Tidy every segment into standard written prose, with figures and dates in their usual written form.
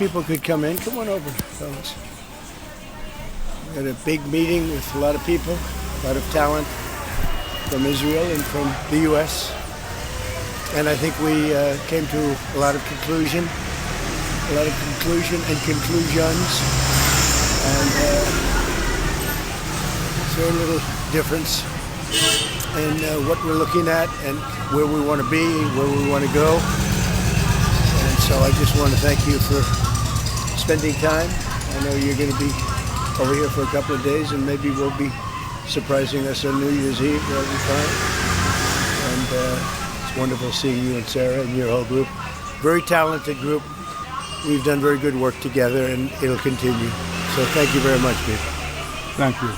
people could come in. Come on over, fellas. We had a big meeting with a lot of people, a lot of talent from Israel and from the U.S. And I think we came to a lot of conclusion and conclusions. And it's very little difference in what we're looking at and where we want to be, where we want to go. And so I just want to thank you for spending time. I know you're going to be over here for a couple of days, and maybe we'll be surprising us on New Year's Eve. That'll be fine. And it's wonderful seeing you and Sarah and your whole group. Very talented group. We've done very good work together, and it'll continue. So thank you very much, people. Thank you.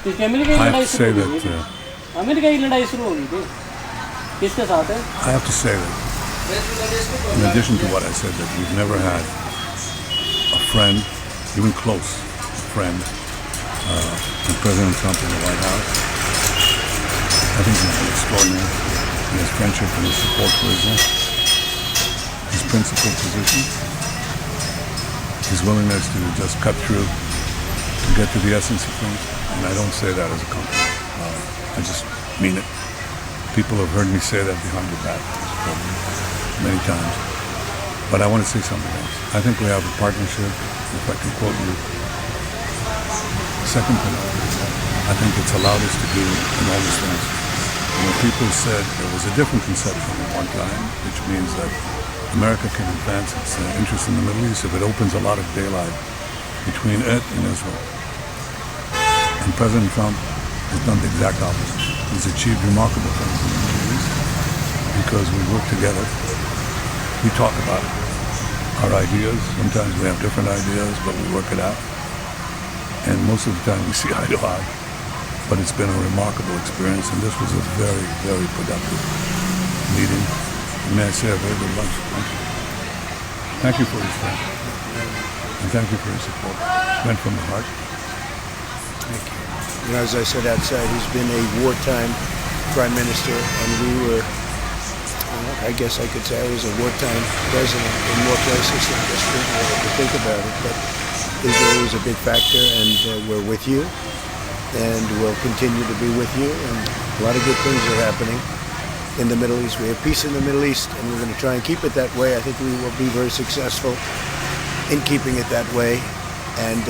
I have to say that in addition to what I said, that we've never had a friend, even close friend, with President Trump in the White House. I think he's been extraordinary in his friendship and his support for Israel, his principled position, his willingness to just cut through to get to the essence of things. And I don't say that as a compliment. I just mean it. People have heard me say that behind the back many times. But I want to say something else. I think we have a partnership, if I can quote you, second to none. I think it's allowed us to do enormous things. You know, people said there was a different conception at one time, which means that America can advance its interest in the Middle East if it opens a lot of daylight between it and Israel. And President Trump has done the exact opposite. He's achieved remarkable things in the Middle East because we work together. We talk about our ideas. Sometimes we have different ideas, but we work it out. And most of the time we see eye to eye. But it's been a remarkable experience, and this was a very, very productive meeting. And may I say a very good lunch. Thank you. Thank you for your friendship. And thank you for your support. It went from the heart. Thank you. You know, as I said outside, he's been a wartime prime minister, and we were, I guess I could say I was a wartime president in more places than just to think about it. But Israel was a big factor, and we're with you, and we'll continue to be with you. And a lot of good things are happening in the Middle East. We have peace in the Middle East, and we're going to try and keep it that way. I think we will be very successful in keeping it that way. And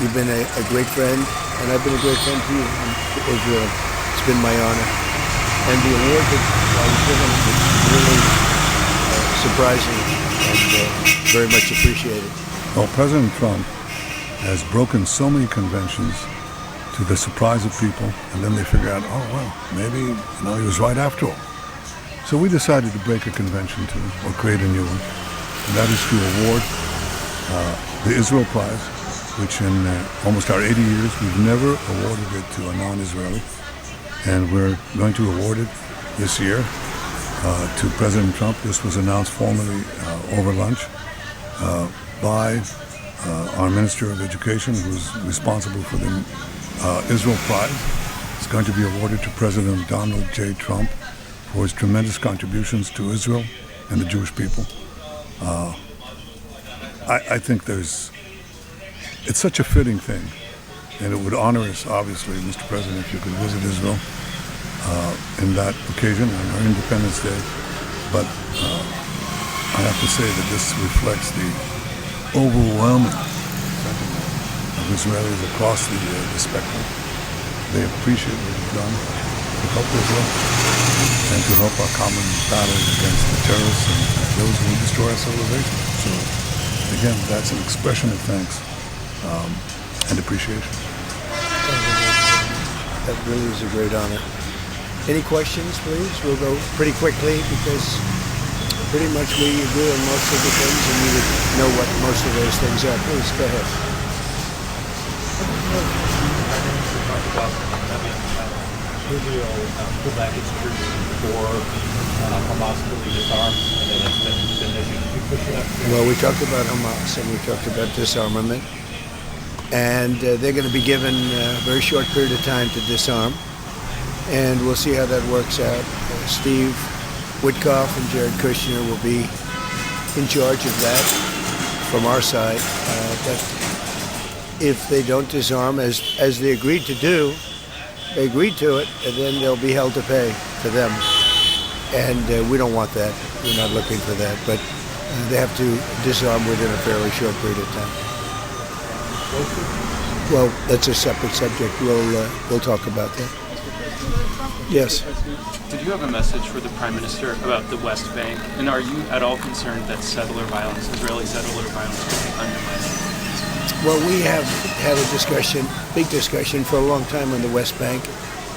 you've been a great friend, and I've been a great friend to you in Israel. It's been my honor. And the award that I was given is really surprising and very much appreciated. Well, President Trump has broken so many conventions to the surprise of people, and then they figure out, oh, well, maybe he was right after all. So we decided to break a convention too, or create a new one, and that is to award the Israel Prize, which in almost our 80 years, we've never awarded it to a non-Israeli. And we're going to award it this year to President Trump. This was announced formally over lunch by our Minister of Education, who's responsible for the Israel Prize. It's going to be awarded to President Donald J. Trump for his tremendous contributions to Israel and the Jewish people. I think it's such a fitting thing, and it would honor us, obviously, Mr. President, if you could visit Israel in that occasion, on our Independence Day. But I have to say that this reflects the overwhelming sentiment of Israelis across the spectrum. They appreciate what you've done to help Israel and to help our common battle against the terrorists and those who will destroy our civilization. So, again, that's an expression of thanks and appreciation. That really is a great honor. Any questions, please? We'll go pretty quickly because pretty much we agree on most of the things, and you would know what most of those things are. Please, go ahead. Israel pull back its troops before Hamas fully disarmed, and then it's been issued. You push it up. Well, we talked about Hamas and we talked about disarmament, and they're going to be given a very short period of time to disarm, and we'll see how that works out. Steve Witkoff and Jared Kushner will be in charge of that from our side. But if they don't disarm, as they agreed to do, they agreed to it, and then they'll be held to pay for them. And we don't want that. We're not looking for that. But they have to disarm within a fairly short period of time. Well, that's a separate subject. We'll talk about that. Yes. Did you have a message for the Prime Minister about the West Bank? And are you at all concerned that Israeli settler violence, could be undermined? Well, we have had a discussion, big discussion, for a long time on the West Bank.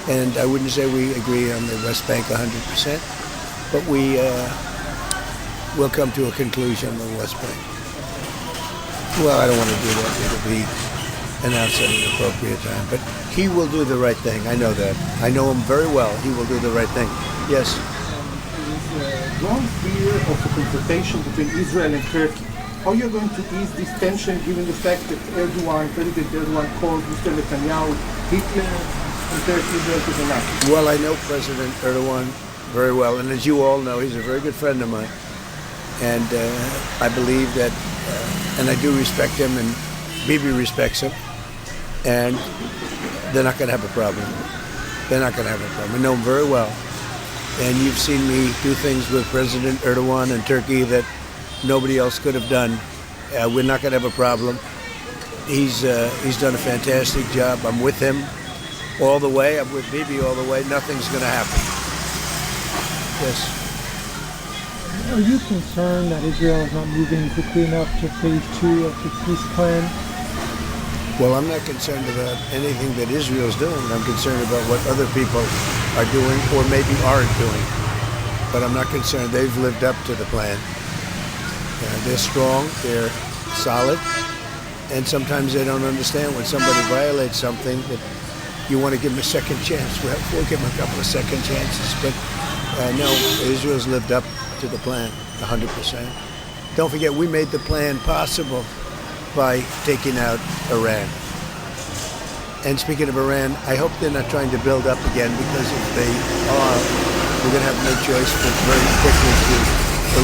And I wouldn't say we agree on the West Bank 100%, but we will come to a conclusion on the West Bank. Well, I don't want to do that. It'll be announced at an appropriate time. But he will do the right thing. I know that. I know him very well. He will do the right thing. Yes? There is growing fear of a confrontation between Israel and Turkey. How are you going to ease this tension given the fact that President Erdogan called Mr. Netanyahu Hitler and Turkey Israel to the left? Well, I know President Erdogan very well. And as you all know, he's a very good friend of mine. And I believe that, and I do respect him, and Bibi respects him. And they're not going to have a problem. They're not going to have a problem. I know him very well. And you've seen me do things with President Erdogan and Turkey that nobody else could have done. We're not going to have a problem. He's done a fantastic job. I'm with him all the way. I'm with Bibi all the way. Nothing's going to happen. Yes. Are you concerned that Israel is not moving quickly enough to phase 2 of the peace plan? Well, I'm not concerned about anything that Israel's doing. I'm concerned about what other people are doing or maybe aren't doing. But I'm not concerned. They've lived up to the plan. They're strong, they're solid, and sometimes they don't understand when somebody violates something that you want to give them a second chance. We'll give them a couple of second chances, but no, Israel's lived up to the plan 100%. Don't forget, we made the plan possible by taking out Iran. And speaking of Iran, I hope they're not trying to build up again, because if they are, we're going to have no choice but very quickly to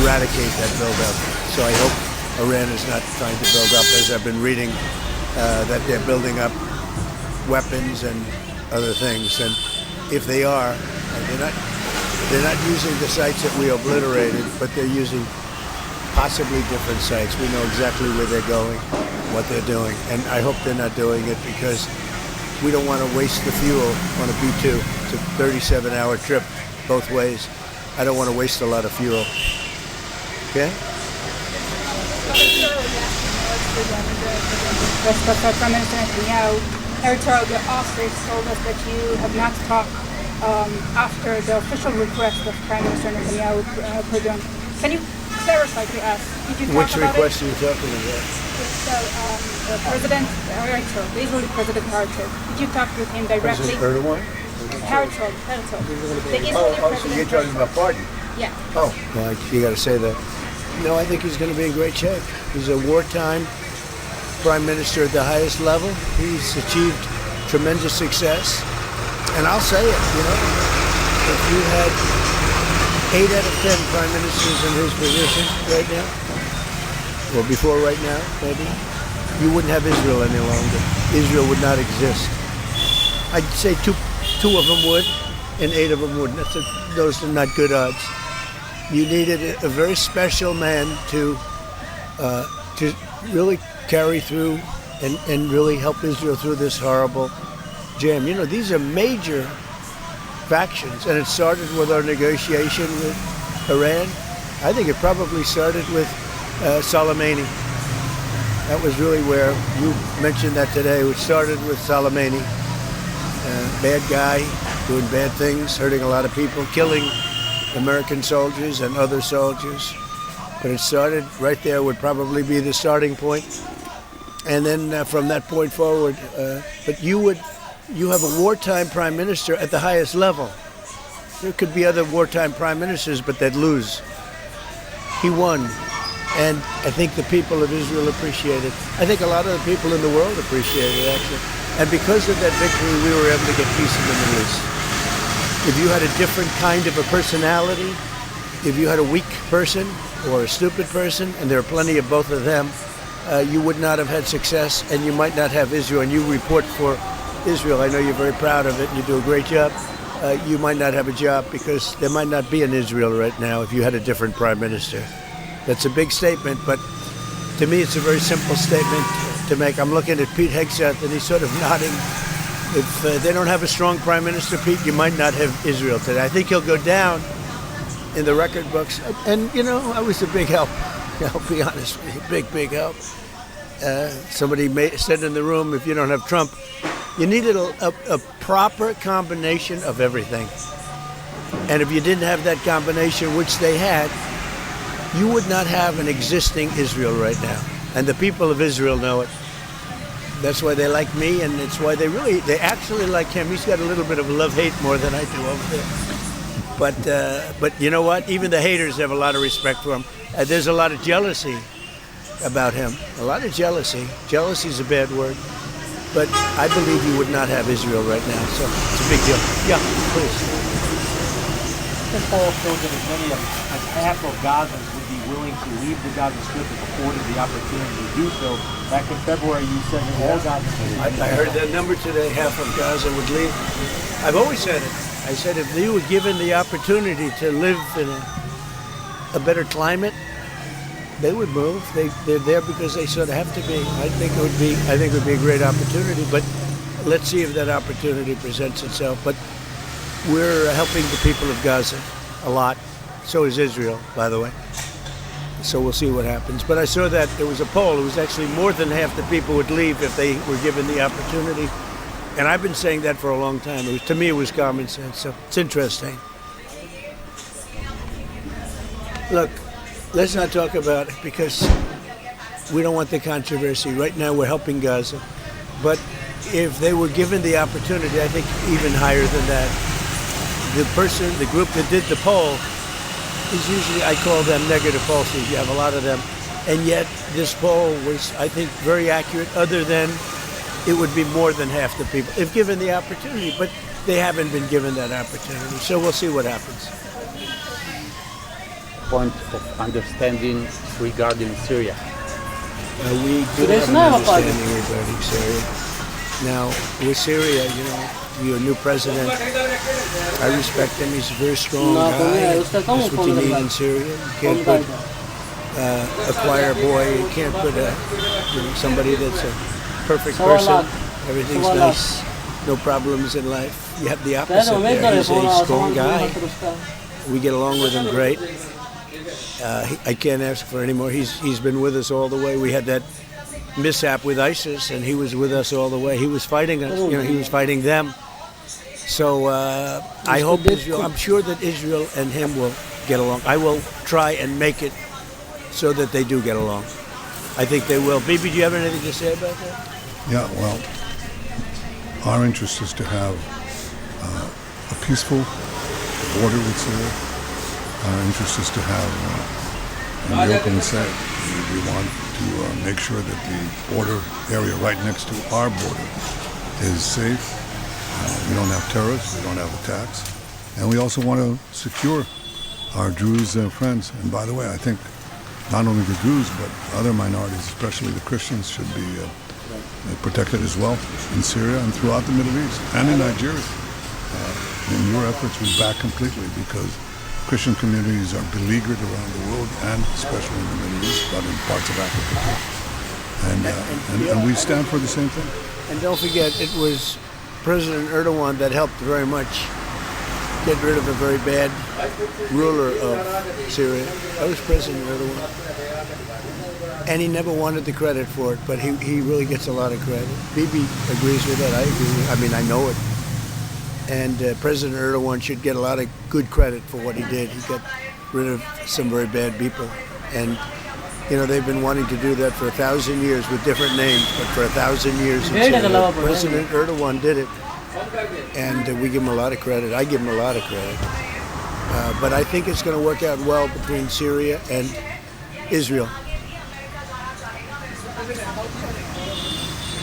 eradicate that build-up. So I hope Iran is not trying to build up, as I've been reading, that they're building up weapons and other things. And if they are, they're not using the sites that we obliterated, but they're using possibly different sites. We know exactly where they're going, what they're doing. And I hope they're not doing it, because we don't want to waste the fuel on a B-2. It's a 37-hour trip both ways. I don't want to waste a lot of fuel. Okay? Prime Minister Netanyahu, Herzog Ostrich told us that you have not talked after the official request of Prime Minister Netanyahu put on. Can you clarify to us? Did you talk Which about request it? are you talking about? The President Herzog, the Israeli President Herzog. Did you talk with him directly? President Erdogan? Herzog. The Israeli So President. you're talking about pardon? Yeah. Oh, well, you got to say that. No, I think he's going to be in great shape. He's a wartime prime minister at the highest level. He's achieved tremendous success. And I'll say it, if you had 8 out of 10 prime ministers in his position right now, or before right now, maybe, you wouldn't have Israel any longer. Israel would not exist. I'd say two of them would, and 8 of them wouldn't. Those are not good odds. You needed a very special man to really carry through and really help Israel through this horrible jam. These are major factions, and it started with our negotiation with Iran. I think it probably started with Soleimani. That was really where you mentioned that today. It started with Soleimani. Bad guy, doing bad things, hurting a lot of people, killing American soldiers and other soldiers. But it started right there, would probably be the starting point. And then from that point forward, but you have a wartime prime minister at the highest level. There could be other wartime prime ministers, but they'd lose. He won. And I think the people of Israel appreciate it. I think a lot of the people in the world appreciate it, actually. And because of that victory, we were able to get peace in the Middle East. If you had a different kind of a personality, if you had a weak person or a stupid person, and there are plenty of both of them, you would not have had success, and you might not have Israel. And you report for Israel. I know you're very proud of it, and you do a great job. You might not have a job because there might not be an Israel right now if you had a different prime minister. That's a big statement, but to me it's a very simple statement to make. I'm looking at Pete Hegseth, and he's sort of nodding. If they don't have a strong prime minister, Pete, you might not have Israel today. I think he'll go down in the record books. And, you know, I was a big help. I'll be honest with you, big help. Somebody said in the room, if you don't have Trump, you needed a proper combination of everything. And if you didn't have that combination, which they had, you would not have an existing Israel right now. And the people of Israel know it. That's why they like me, and it's why they actually like him. He's got a little bit of love-hate more than I do over there. But you know what? Even the haters have a lot of respect for him. There's a lot of jealousy about him. A lot of jealousy. Jealousy is a bad word. But I believe you would not have Israel right now, so it's a big deal. Yeah, please. The poll shows that as many as half of Gazans would be willing to leave the Gaza Strip if afforded the opportunity to do so. Back in February, you said that all Gazans... I heard that number today, half of Gaza would leave. I've always said it. I said if they were given the opportunity to live in a better climate, they would move. They're there because they sort of have to be. I think it would be a great opportunity, but let's see if that opportunity presents itself. But we're helping the people of Gaza a lot. So is Israel, by the way. So we'll see what happens. But I saw that there was a poll. It was actually more than half the people would leave if they were given the opportunity. And I've been saying that for a long time. To me, it was common sense. So it's interesting. Look, let's not talk about it because we don't want the controversy. Right now, we're helping Gaza. But if they were given the opportunity, I think even higher than that, the group that did the poll is usually, I call them negative pollsters. You have a lot of them. And yet, this poll was, I think, very accurate, other than it would be more than half the people, if given the opportunity. But they haven't been given that opportunity. So we'll see what happens. Point of understanding regarding Syria. We do have an understanding regarding Syria. Now, with Syria, you know, you're a new president. I respect him. He's a very strong guy. That's what you need in Syria. You can't put a choir boy. You can't put somebody that's a perfect person. Everything's nice. No problems in life. You have the opposite there. He's a strong guy. We get along with him great. I can't ask for any more. He's been with us all the way. We had that mishap with ISIS, and he was with us all the way. He was fighting us. You know, he was fighting them. So I hope Israel. I'm sure that Israel and him will get along. I will try and make it so that they do get along. I think they will. Bibi, do you have anything to say about that? Yeah, well, our interest is to have a peaceful border with Syria. Our interest is to have, and we openly say, we want to make sure that the border area right next to our border is safe. We don't have terrorists, we don't have attacks. And we also want to secure our Druze friends. And by the way, I think not only the Druze, but other minorities, especially the Christians, should be protected as well in Syria and throughout the Middle East and in Nigeria. In your efforts, we back completely because Christian communities are beleaguered around the world and especially in the Middle East, but in parts of Africa too. And we stand for the same thing. And don't forget, it was President Erdogan that helped very much get rid of a very bad ruler of Syria. That was President Erdogan. And he never wanted the credit for it, but he really gets a lot of credit. Bibi agrees with that. I agree. I mean, I know it. And President Erdogan should get a lot of good credit for what he did. He got rid of some very bad people. And, you know, they've been wanting to do that for 1,000 years with different names, but for 1,000 years, President Erdogan did it. And we give him a lot of credit. I give him a lot of credit. But I think it's going to work out well between Syria and Israel.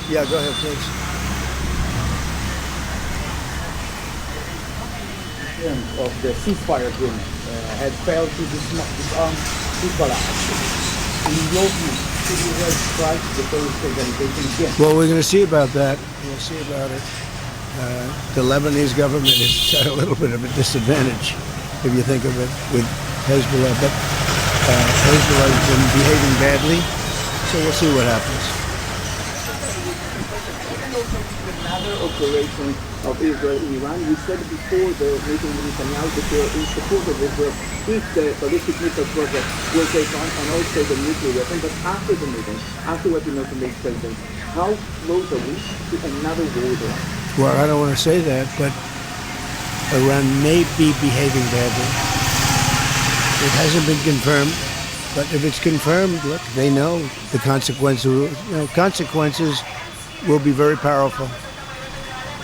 Yeah, go ahead, please. terms of the ceasefire agreement had failed to disarm Hezbollah. In your view, should we have strike the terrorist organization again? Well, we're going to see about that. We'll see about it. The Lebanese government is at a little bit of a disadvantage, if you think of it, with Hezbollah. But Hezbollah has been behaving badly, so we'll see what happens. Another operation of Israel in Iran. You said before the meeting with Netanyahu that you're in support of Israel if the ballistic missile project will take on and also the nuclear weapon. But after the meeting, after what you know from the ex-president, how close are we to another war with Iran? Well, I don't want to say that, but Iran may be behaving badly. It hasn't been confirmed, but if it's confirmed, look, they know the consequences. Consequences will be very powerful.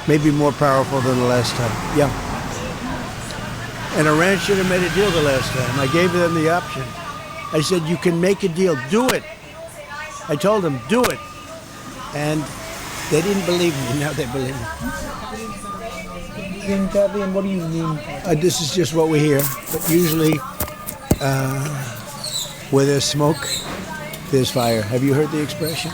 Maybe more powerful than the last time. Yeah. And Iran should have made a deal the last time. I gave them the option. I said, you can make a deal. Do it. I told them, do it. And they didn't believe me. Now they believe me. Exactly, and what do you mean? This is just what we hear. But usually, where there's smoke, there's fire. Have you heard the expression?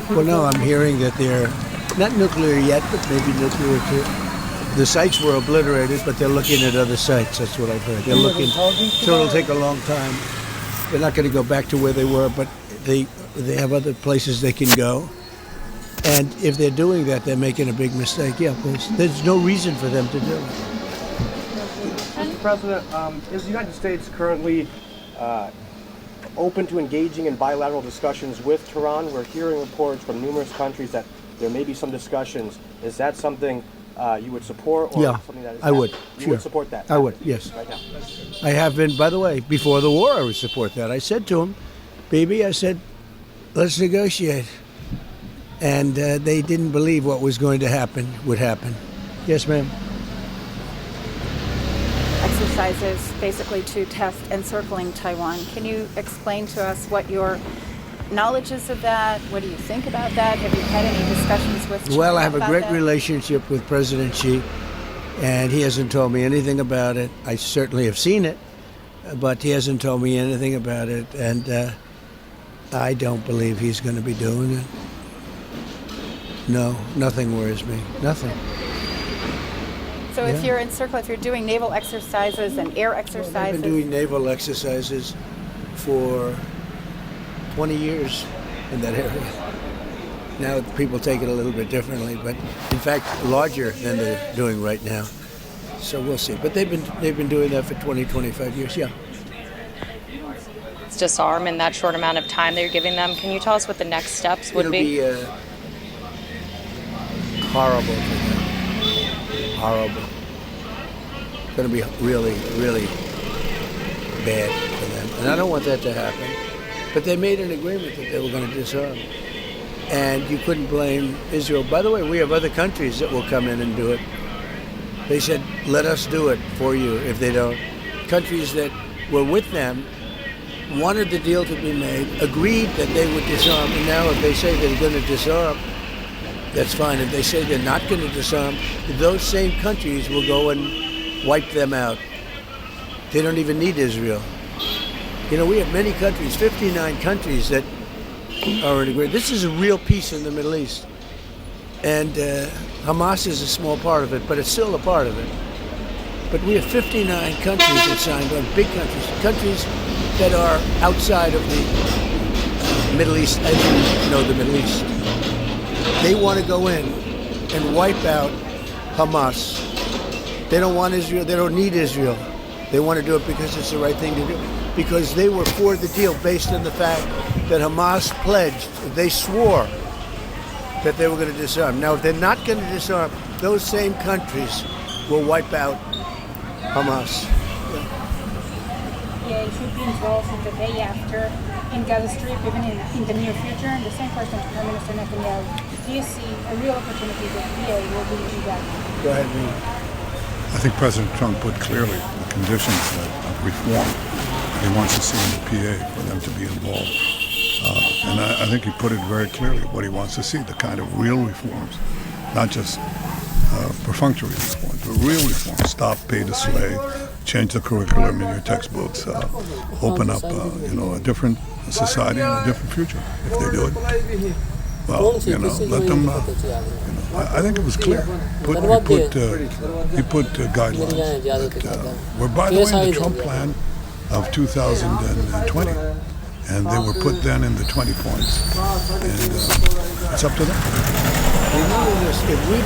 Well, no, I'm hearing that they're not nuclear yet, but maybe nuclear too. The sites were obliterated, but they're looking at other sites. That's what I've heard. They're looking, so it'll take a long time. They're not going to go back to where they were, but they have other places they can go. And if they're doing that, they're making a big mistake. Yeah, there's no reason for them to do it. Mr. President, is the United States currently open to engaging in bilateral discussions with Tehran? We're hearing reports from numerous countries that there may be some discussions. Is that something you would support? Or Yeah, something that is I would. You Sure. would support that? I would, yes. Right now. I have been, by the way, before the war I would support that. I said to him, baby, I said, let's negotiate. And they didn't believe what was going to happen would happen. Yes, ma'am. Exercises basically to test encircling Taiwan. Can you explain to us what your knowledge is of that? What do you think about that? Have you had any discussions with China? Well, I have a about great that? relationship with President Xi, and he hasn't told me anything about it. I certainly have seen it, but he hasn't told me anything about it, and I don't believe he's going to be doing it. No, nothing worries me. Nothing. So if Yeah. you're encircling, if you're doing naval exercises and air I've exercises, been doing naval exercises for 20 years in that area. Now people take it a little bit differently, but in fact larger than they're doing right now. So we'll see. But they've been doing that for 20, 25 years. Yeah. Disarm in that short amount of time that you're giving them. Can you tell us what the next steps would It'll be? Horrible for them. Horrible. It's going to be really, really bad for them. And I don't want that to happen. But they made an agreement that they were going to disarm. And you couldn't blame Israel. By the way, we have other countries that will come in and do it. They said, let us do it for you if they don't. Countries that were with them wanted the deal to be made, agreed that they would disarm, and now if they say they're going to disarm, that's fine. If they say they're not going to disarm, those same countries will go and wipe them out. They don't even need Israel. You know, we have many countries, 59 countries that are in agreement. This is a real peace in the Middle East. And Hamas is a small part of it, but it's still a part of it. But we have 59 countries that signed on, big countries that are outside of the Middle East, as you know, the Middle East. They want to go in and wipe out Hamas. They don't want Israel. They don't need Israel. They want to do it because it's the right thing to do. Because they were for the deal based on the fact that Hamas pledged, they swore that they were going to disarm. Now, if they're not going to disarm, those same countries will wipe out Hamas. Yeah, it should be involved in the day after in Gaza Strip, even in the near future. And the same question to Prime Minister Netanyahu. Do you see a real opportunity that VA will be in Gaza? Go ahead, Lee. I think President Trump put clearly the conditions of reform he wants to see in the PA for them to be involved. And I think he put it very clearly what he wants to see, the kind of real reforms, not just perfunctory reforms, but real reforms. Stop pay to slay, change the curriculum in your textbooks, open up a different society and a different future. If they do it, well, let them. I think it was clear. He put guidelines. Were, by the way, in the Trump plan of 2020, and they were put then in the 20 points, and it's up to them. Remember this, if we